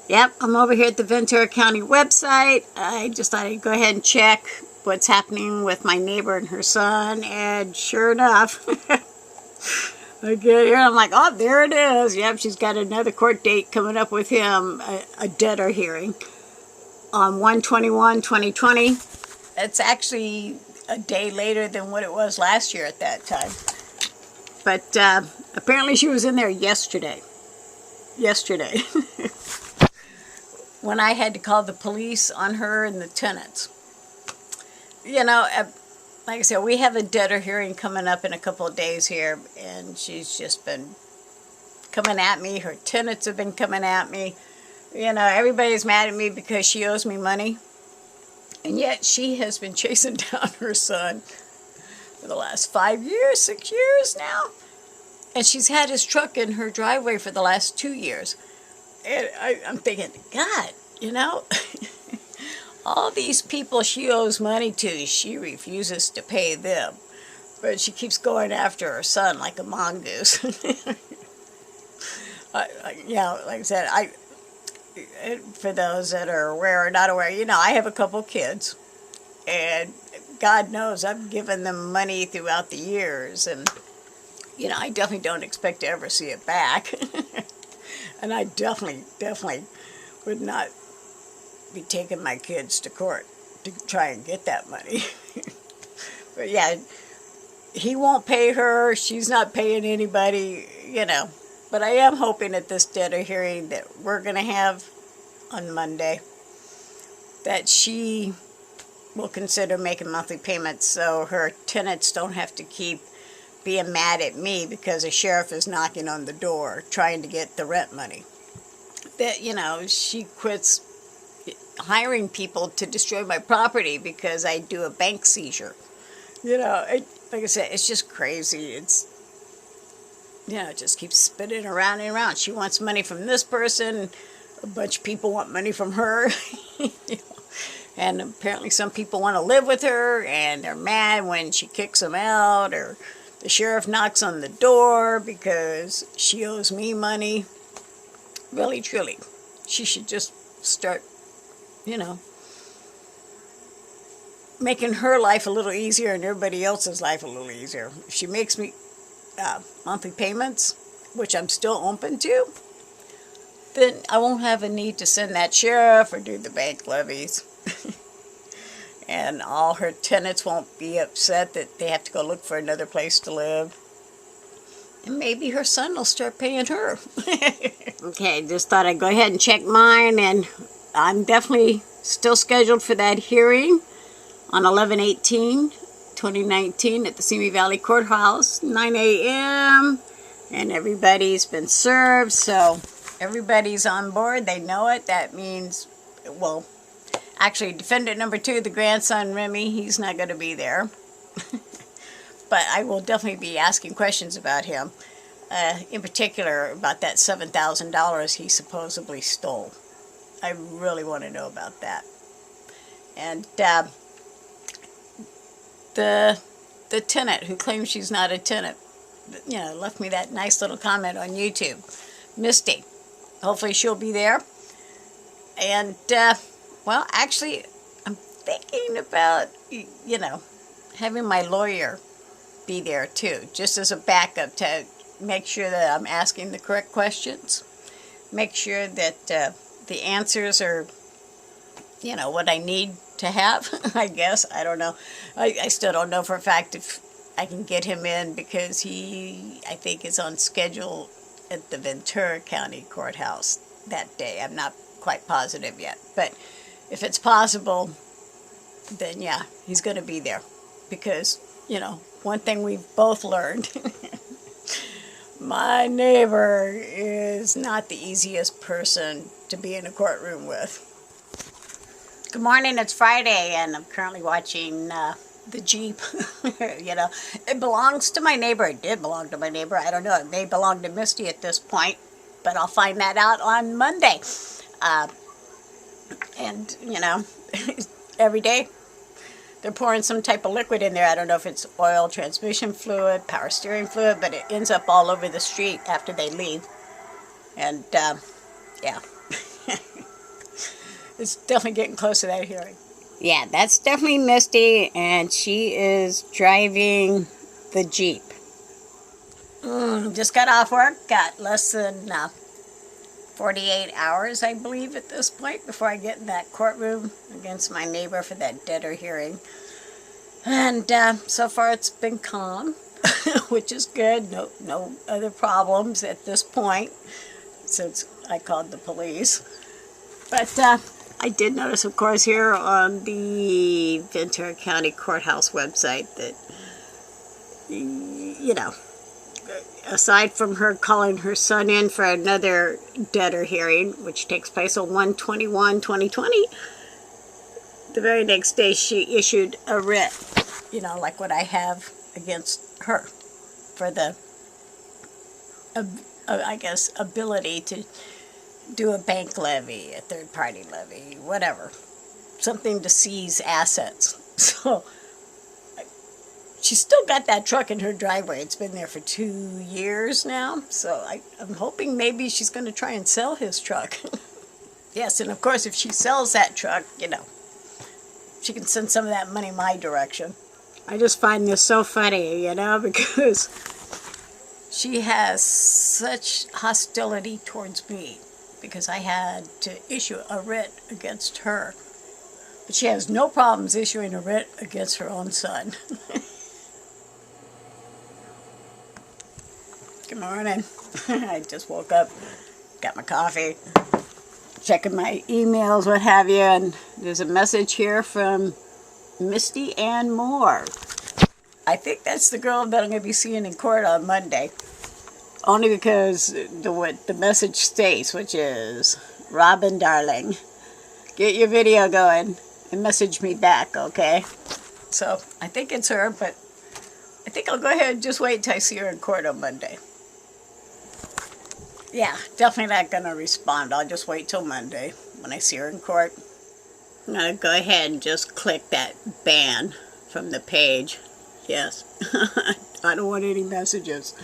Yep, I'm over here at the Ventura County website. I just thought I'd go ahead and check what's happening with my neighbor and her son, and sure enough, I get here, I'm like, oh, there it is. Yep, she's got another court date coming up with him, a debtor hearing on 1/21/2020. It's actually a day later than what it was last year at that time. But apparently she was in there yesterday. When I had to call the police on her and the tenants. You know, like I said, we have a debtor hearing coming up in a couple of days here, and she's just been coming at me. Her tenants have been coming at me. You know, everybody's mad at me because she owes me money. And yet she has been chasing down her son for the last 5 years, 6 years now. And she's had his truck in her driveway for the last 2 years. And I'm thinking, God, you know, all these people she owes money to, she refuses to pay them. But she keeps going after her son like a mongoose. You know, like I said, for those that are aware or not aware, you know, I have a couple kids. And God knows I've given them money throughout the years. And, you know, I definitely don't expect to ever see it back. And I definitely would not be taking my kids to court to try and get that money. But yeah, he won't pay her. She's not paying anybody, you know. But I am hoping at this debtor hearing that we're going to have on Monday that she will consider making monthly payments so her tenants don't have to keep being mad at me because a sheriff is knocking on the door trying to get the rent money. That, you know, she quits hiring people to destroy my property because I do a bank seizure. You know, like I said, it's just crazy. It's, you know, it just keeps spinning around and around. She wants money from this person. A bunch of people want money from her. You know? And apparently some people want to live with her, and they're mad when she kicks them out, or the sheriff knocks on the door because she owes me money. Really, truly, she should just start, you know, making her life a little easier and everybody else's life a little easier. If she makes me monthly payments, which I'm still open to, then I won't have a need to send that sheriff or do the bank levies. And all her tenants won't be upset that they have to go look for another place to live. And maybe her son will start paying her. Okay, just thought I'd go ahead and check mine, and I'm definitely still scheduled for that hearing on 11/18/2019 at the Simi Valley Courthouse, 9 a.m. And everybody's been served, so everybody's on board. They know it. That means, well, actually, defendant number 2, the grandson, Remy, he's not going to be there. But I will definitely be asking questions about him. In particular, about that $7,000 he supposedly stole. I really want to know about that. And the tenant who claims she's not a tenant, you know, left me that nice little comment on YouTube. Misty. Hopefully she'll be there. And, well, actually, I'm thinking about, you know, having my lawyer be there too, just as a backup to make sure that I'm asking the correct questions. Make sure that the answers are, you know, what I need to have, I guess. I don't know. I still don't know for a fact if I can get him in because he, I think, is on schedule at the Ventura County Courthouse that day. I'm not quite positive yet. But if it's possible, then yeah, he's going to be there. Because, you know, one thing we've both learned, my neighbor is not the easiest person to be in a courtroom with. Good morning, it's Friday, and I'm currently watching the Jeep. You know, it belongs to my neighbor. It did belong to my neighbor. I don't know. It may belong to Misty at this point, but I'll find that out on Monday. And, you know, every day they're pouring some type of liquid in there. I don't know if it's oil, transmission fluid, power steering fluid, but it ends up all over the street after they leave. And, yeah. it's definitely getting close to that hearing. Yeah, that's definitely Misty, and she is driving the Jeep. Just got off work, got less than 48 hours, I believe, at this point, before I get in that courtroom against my neighbor for that debtor hearing. And so far it's been calm, which is good. No other problems at this point, since I called the police. But I did notice, of course, here on the Ventura County Courthouse website that, you know, aside from her calling her son in for another debtor hearing, which takes place on 1/21/2020, the very next day she issued a writ, you know, like what I have against her, for the, I guess, ability to do a bank levy, a third-party levy, whatever. Something to seize assets. So she's still got that truck in her driveway. It's been there for 2 years now. So I'm hoping maybe she's going to try and sell his truck. Yes, and of course if she sells that truck, you know, she can send some of that money my direction. I just find this so funny, you know, because she has such hostility towards me because I had to issue a writ against her. But she has no problems issuing a writ against her own son. Good morning. I just woke up, got my coffee, checking my emails, what have you, and there's a message here from Misty and Moore. I think that's the girl that I'm going to be seeing in court on Monday. Only because what the message states, which is, Robin, darling, get your video going and message me back, okay? So I think it's her, but I think I'll go ahead and just wait until I see her in court on Monday. Yeah, definitely not going to respond. I'll just wait till Monday when I see her in court. I'm going to go ahead and just click that ban from the page. Yes. I don't want any messages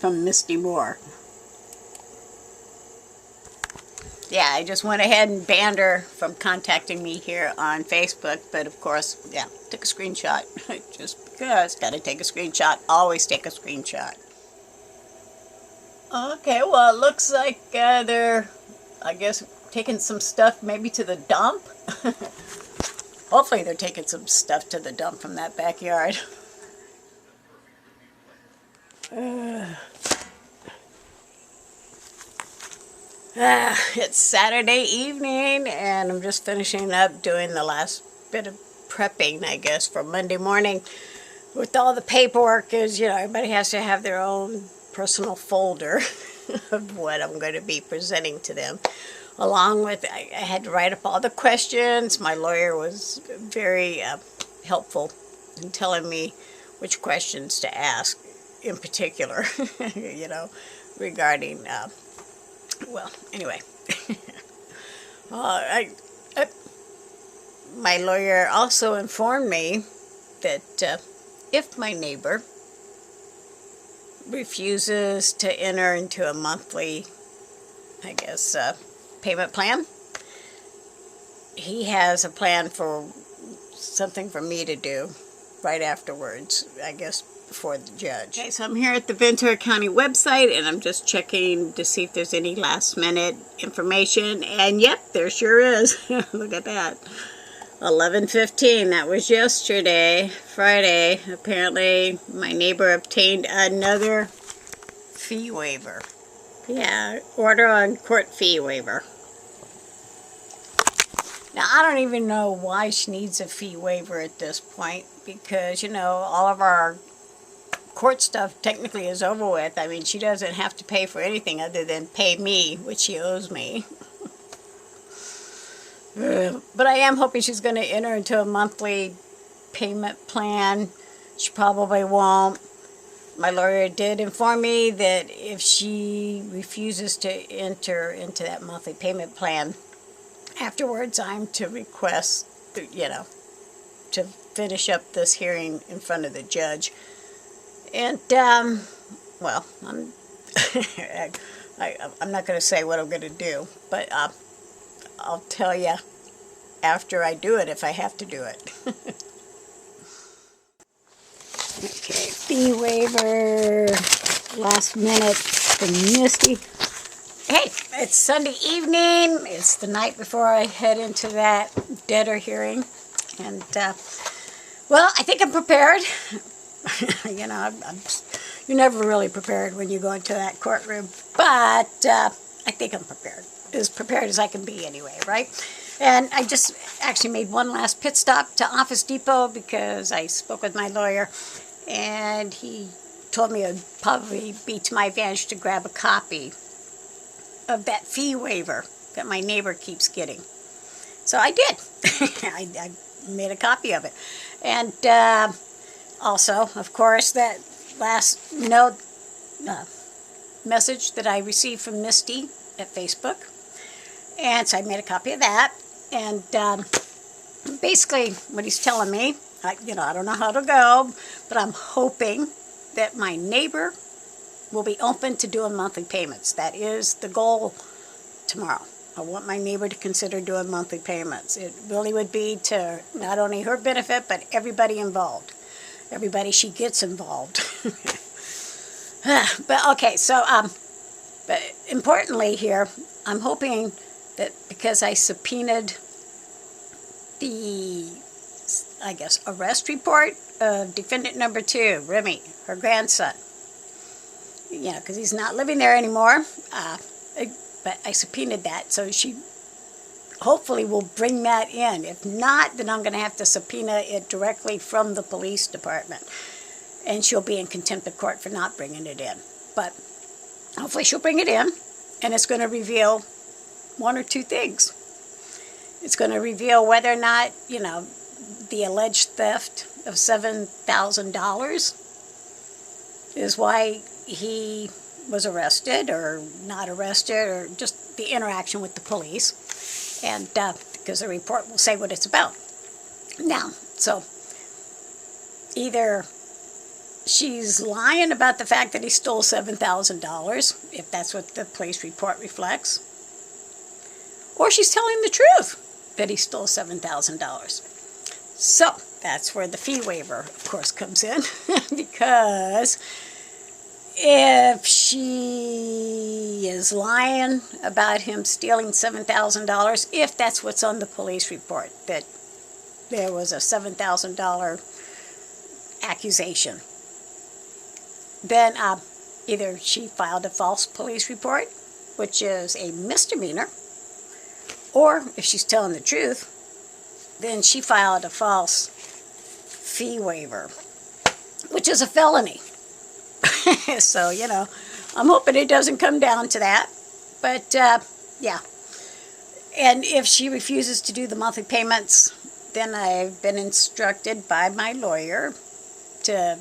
from Misty Moore. Yeah, I just went ahead and banned her from contacting me here on Facebook, but of course, yeah, took a screenshot. Just because, gotta take a screenshot, always take a screenshot. Okay, well, it looks like they're, I guess, taking some stuff maybe to the dump. Hopefully they're taking some stuff to the dump from that backyard. It's Saturday evening, and I'm just finishing up doing the last bit of prepping, I guess, for Monday morning. With all the paperwork, is, you know, everybody has to have their own personal folder of what I'm going to be presenting to them. Along with, I had to write up all the questions. My lawyer was very helpful in telling me which questions to ask in particular, you know, regarding, well, anyway. My lawyer also informed me that if my neighbor refuses to enter into a monthly, I guess, payment plan, he has a plan for something for me to do right afterwards, I guess, before the judge. Okay, so I'm here at the Ventura County website, and I'm just checking to see if there's any last minute information, and yep, there sure is. Look at that. 11:15, that was yesterday, Friday. Apparently my neighbor obtained another fee waiver. Yeah, order on court fee waiver. Now, I don't even know why she needs a fee waiver at this point, because, you know, all of our court stuff technically is over with. I mean, she doesn't have to pay for anything other than pay me, which she owes me. But I am hoping she's going to enter into a monthly payment plan. She probably won't. My lawyer did inform me that if she refuses to enter into that monthly payment plan, afterwards I'm to request, you know, to finish up this hearing in front of the judge. And, well, I'm not going to say what I'm going to do, but I'll tell you after I do it if I have to do it. Okay, fee waiver, last minute from Misty. Hey, it's Sunday evening. It's the night before I head into that debtor hearing. And, well, I think I'm prepared. You know, you're never really prepared when you go into that courtroom. But I think I'm prepared as I can be anyway, right? And I just actually made one last pit stop to Office Depot because I spoke with my lawyer. And he told me it would probably be to my advantage to grab a copy of that fee waiver that my neighbor keeps getting. So I did. I made a copy of it. And also, of course, that last note message that I received from Misty at Facebook. And so I made a copy of that. And basically what he's telling me, I don't know how to go, but I'm hoping that my neighbor will be open to doing monthly payments. That is the goal tomorrow. I want my neighbor to consider doing monthly payments. It really would be to not only her benefit, but everybody involved. Everybody she gets involved. But okay, so but importantly here, I'm hoping that because I subpoenaed the, I guess, arrest report of defendant number 2, Remy, her grandson. Because he's not living there anymore. But I subpoenaed that, so she hopefully will bring that in. If not, then I'm going to have to subpoena it directly from the police department. And she'll be in contempt of court for not bringing it in. But hopefully she'll bring it in, and it's going to reveal one or two things. It's going to reveal whether or not, the alleged theft of $7,000 is why he was arrested or not arrested, or just the interaction with the police. And because the report will say what it's about. Now, so either she's lying about the fact that he stole $7,000, if that's what the police report reflects, or she's telling the truth that he stole $7,000. So that's where the fee waiver, of course, comes in. Because if she is lying about him stealing $7,000, if that's what's on the police report, that there was a $7,000 accusation, then either she filed a false police report, which is a misdemeanor, or if she's telling the truth, then she filed a false fee waiver, which is a felony. So, I'm hoping it doesn't come down to that. But, yeah. And if she refuses to do the monthly payments, then I've been instructed by my lawyer to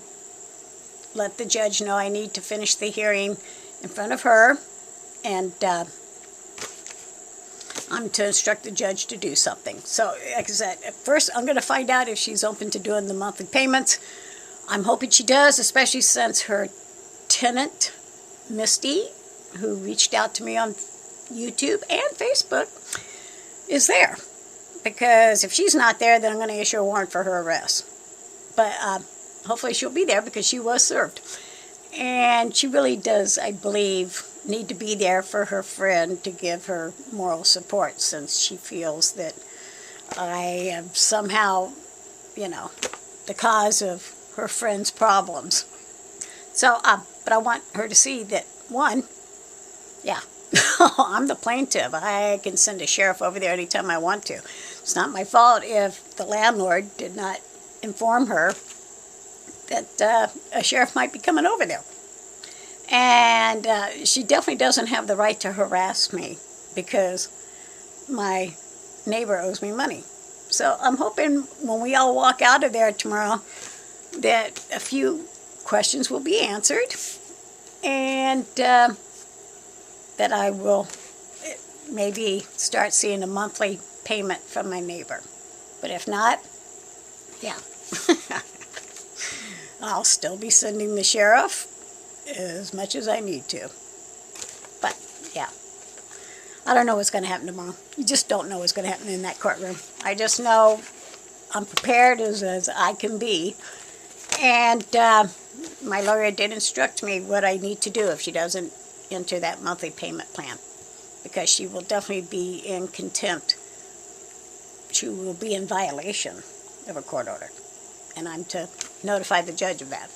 let the judge know I need to finish the hearing in front of her. And I'm to instruct the judge to do something. So, like I said, at first I'm going to find out if she's open to doing the monthly payments. I'm hoping she does, especially since her tenant, Misty, who reached out to me on YouTube and Facebook, is there. Because if she's not there, then I'm going to issue a warrant for her arrest. But hopefully she'll be there because she was served. And she really does, I believe, need to be there for her friend to give her moral support, since she feels that I am somehow, the cause of her friend's problems. So, but I want her to see that, one, yeah, I'm the plaintiff. I can send a sheriff over there anytime I want to. It's not my fault if the landlord did not inform her that a sheriff might be coming over there. And she definitely doesn't have the right to harass me because my neighbor owes me money. So I'm hoping when we all walk out of there tomorrow that a few questions will be answered, and that I will maybe start seeing a monthly payment from my neighbor. But if not, yeah, I'll still be sending the sheriff as much as I need to. But yeah, I don't know what's going to happen tomorrow. You just don't know what's going to happen in that courtroom. I just know I'm prepared as I can be. And my lawyer did instruct me what I need to do if she doesn't enter that monthly payment plan, because she will definitely be in contempt. She will be in violation of a court order, and I'm to notify the judge of that.